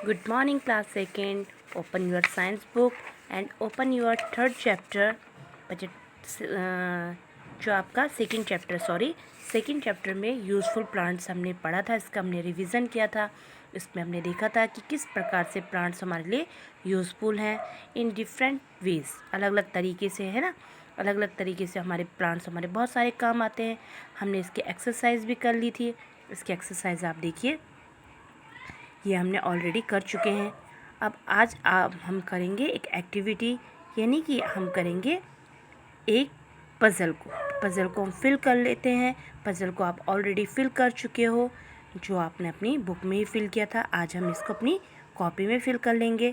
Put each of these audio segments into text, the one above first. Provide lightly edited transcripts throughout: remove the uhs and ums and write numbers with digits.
Good morning, class second. Open your science book and open your third chapter. बच्चे जो आपका second chapter में useful plants हमने पढ़ा था, इसका हमने रिवीजन किया था। इसमें हमने देखा था कि किस प्रकार से प्लांट्स हमारे लिए यूज़फुल हैं इन डिफरेंट वेज, अलग अलग तरीके से, है ना। अलग अलग तरीके से हमारे प्लांट्स हमारे बहुत सारे काम आते हैं। हमने इसकी एक्सरसाइज भी कर ली थी। इसकी एक्सरसाइज आप देखिए, ये हमने ऑलरेडी कर चुके हैं। अब आज हम करेंगे एक एक्टिविटी, यानी कि हम करेंगे एक पज़ल को हम फिल कर लेते हैं। पज़ल को आप ऑलरेडी फिल कर चुके हो, जो आपने अपनी बुक में ही फिल किया था। आज हम इसको अपनी कॉपी में फिल कर लेंगे।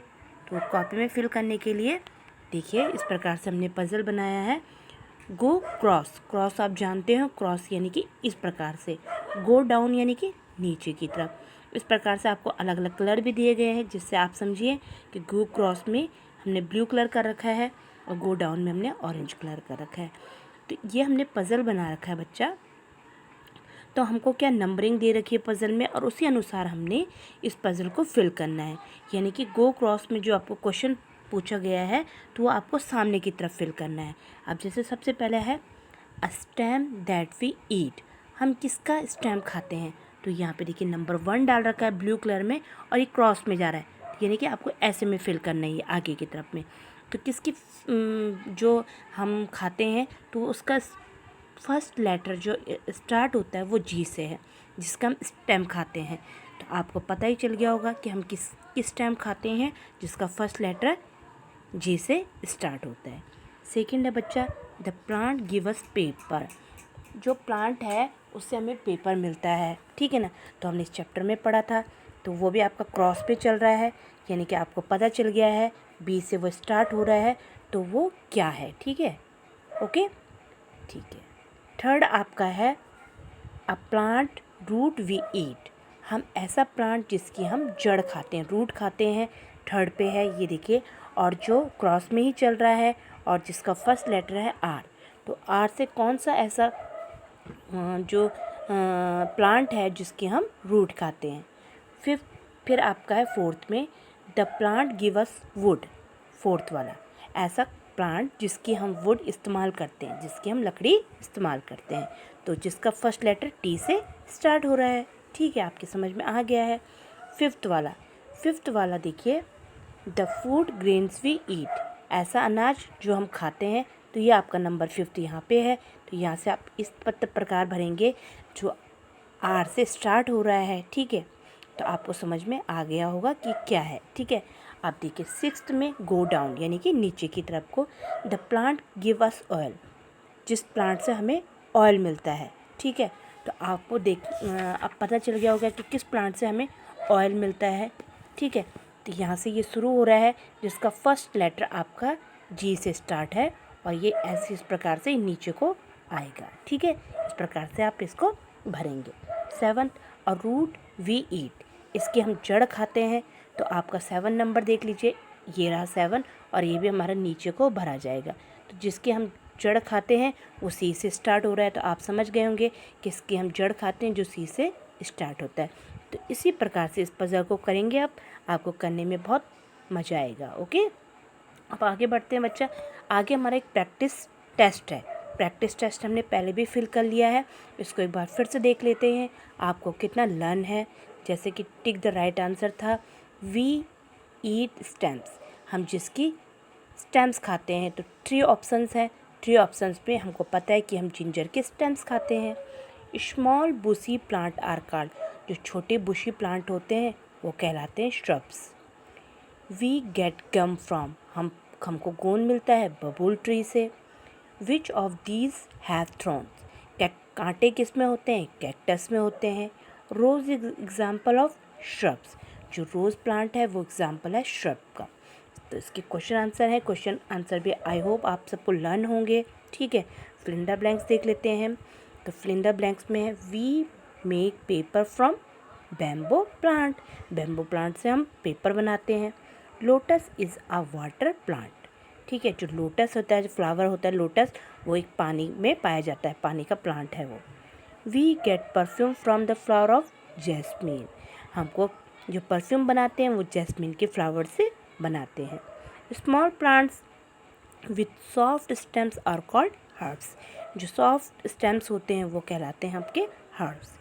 तो कॉपी में फिल करने के लिए देखिए, इस प्रकार से हमने पज़ल बनाया है। गो क्रॉस आप जानते हो, क्रॉस यानी कि इस प्रकार से। गो डाउन यानी कि नीचे की तरफ। इस प्रकार से आपको अलग अलग कलर भी दिए गए हैं, जिससे आप समझिए कि गो क्रॉस में हमने ब्लू कलर का रखा है और गो डाउन में हमने ऑरेंज कलर का रखा है। तो ये हमने पज़ल बना रखा है बच्चा। तो हमको क्या नंबरिंग दे रखी है पज़ल में, और उसी अनुसार हमने इस पज़ल को फिल करना है। यानी कि गो क्रॉस में जो आपको क्वेश्चन पूछा गया है, तो वो आपको सामने की तरफ फिल करना है। अब जैसे सबसे पहले है a stem that we eat. हम किसका स्टैम्प खाते हैं? तो यहाँ पे देखिए नंबर 1 डाल रखा है ब्लू कलर में, और ये क्रॉस में जा रहा है, यानी कि आपको ऐसे में फिल करना है आगे की तरफ में। तो किसकी जो हम खाते हैं, तो उसका फर्स्ट लेटर जो स्टार्ट होता है वो जी से है, जिसका हम स्टैम्प खाते हैं। तो आपको पता ही चल गया होगा कि हम किस स्टैम्प खाते हैं जिसका फर्स्ट लेटर जी से स्टार्ट होता है। सेकंड है बच्चा, the plant give us paper. जो प्लांट है उससे हमें पेपर मिलता है, ठीक है ना। तो हमने इस चैप्टर में पढ़ा था, तो वो भी आपका क्रॉस पे चल रहा है, यानी कि आपको पता चल गया है बी से वो स्टार्ट हो रहा है, तो वो क्या है, ठीक है। ओके, ठीक है। थर्ड आपका है a plant root we eat. हम ऐसा प्लांट जिसकी हम जड़ खाते हैं, रूट खाते हैं, थर्ड पे है ये देखिए, और जो क्रॉस में ही चल रहा है और जिसका फर्स्ट लेटर है आर। तो आर से कौन सा ऐसा जो प्लांट है जिसके हम रूट खाते हैं। फिर आपका है फोर्थ में the plant give us would. Fourth वाला ऐसा प्लांट जिसकी हम वुड इस्तेमाल करते हैं, जिसकी हम लकड़ी इस्तेमाल करते हैं, तो जिसका फर्स्ट लेटर टी से स्टार्ट हो रहा है, ठीक है, आपकी समझ में आ गया है। फिफ्थ वाला देखिए, the food grains we eat. ऐसा अनाज जो हम खाते हैं, तो ये आपका नंबर 5 यहाँ पे है। तो यहाँ से आप इस प्रकार भरेंगे जो आर से स्टार्ट हो रहा है, ठीक है। तो आपको समझ में आ गया होगा कि क्या है, ठीक है। आप देखिए सिक्स्थ में गो डाउन यानी कि नीचे की तरफ को, the plant give us oil. जिस प्लांट से हमें ऑयल मिलता है, ठीक है। तो आपको अब पता चल गया होगा कि किस प्लांट से हमें ऑयल मिलता है, ठीक है। तो यहाँ से ये शुरू हो रहा है, जिसका फर्स्ट लेटर आपका जी से स्टार्ट है, और ये ऐसे इस प्रकार से नीचे को आएगा, ठीक है। इस प्रकार से आप इसको भरेंगे। सेवन्थ, और रूट वी ईट। इसकी हम जड़ खाते हैं, तो आपका 7 नंबर देख लीजिए, ये रहा 7, और ये भी हमारा नीचे को भरा जाएगा। तो जिसके हम जड़ खाते हैं वो सी से स्टार्ट हो रहा है, तो आप समझ गए होंगे कि इसकी हम जड़ खाते हैं जो सी से स्टार्ट होता है। तो इसी प्रकार से इस पज़ल को करेंगे आप, आपको करने में बहुत मज़ा आएगा। ओके, अब आगे बढ़ते हैं बच्चा। आगे हमारा एक प्रैक्टिस टेस्ट है। प्रैक्टिस टेस्ट हमने पहले भी फिल कर लिया है, इसको एक बार फिर से देख लेते हैं आपको कितना लर्न है। जैसे कि टिक द राइट आंसर था वी ईट स्टैम्प्स। हम जिसकी स्टैम्प्स खाते हैं, तो 3 ऑप्शंस हैं। 3 ऑप्शंस पे हमको पता है कि हम जिंजर के स्टैम्प्स खाते हैं। Small bushy plant are called. जो छोटे बुशी प्लांट होते हैं वो कहलाते हैं shrubs. We get gum from. हमको गोंद मिलता है बबूल ट्री से। Which of these have thorns. कांटे किस में होते हैं? कैक्टस में होते हैं। Rose example of shrubs. जो रोज़ प्लांट है वो एग्जाम्पल है श्रब का। तो इसके क्वेश्चन आंसर है, क्वेश्चन आंसर भी आई होप आप सबको लर्न होंगे, ठीक है। फिलिंडर ब्लैंक्स देख लेते हैं हम। तो फिलिंडर ब्लैंक्स में है we make paper from bamboo plant. Bamboo plant से हम पेपर बनाते हैं। Lotus is a water plant, ठीक है। जो लोटस होता है, जो फ्लावर होता है लोटस, वो एक पानी में पाया जाता है, पानी का प्लांट है वो। We get perfume from the flower of jasmine. हमको जो परफ्यूम बनाते हैं वो जैस्मिन के फ्लावर से बनाते हैं। Small plants with soft stems are called herbs. जो सॉफ्ट स्टेम्स होते हैं वो कहलाते हैं आपके herbs.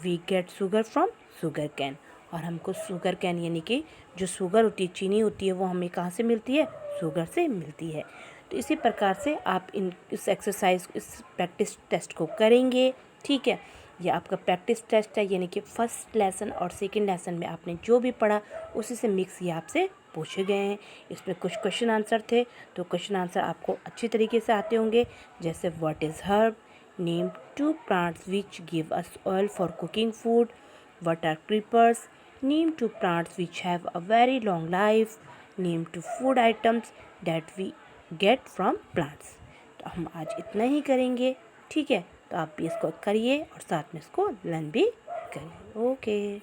We get sugar from sugar cane. और हमको शुगर कैन यानी कि जो शुगर होती है, चीनी होती है, वो हमें कहाँ से मिलती है? शुगर से मिलती है। तो इसी प्रकार से आप इस एक्सरसाइज, इस प्रैक्टिस टेस्ट को करेंगे। ठीक है, ये आपका प्रैक्टिस टेस्ट है, यानी कि फर्स्ट लेसन और सेकंड लेसन में आपने जो भी पढ़ा उसी से मिक्स ये आपसे पूछे गए हैं। इसमें कुछ क्वेश्चन आंसर थे, तो क्वेश्चन आंसर आपको अच्छी तरीके से आते होंगे। जैसे what is herb, name 2 plants which give us oil for cooking food, what are creepers, name 2 plants which have a very long life, name 2 food items that we get from plants. तो हम आज इतना ही करेंगे। ठीक है, तो आप भी इसको करिए और साथ में इसको लर्न भी करिए। ओके।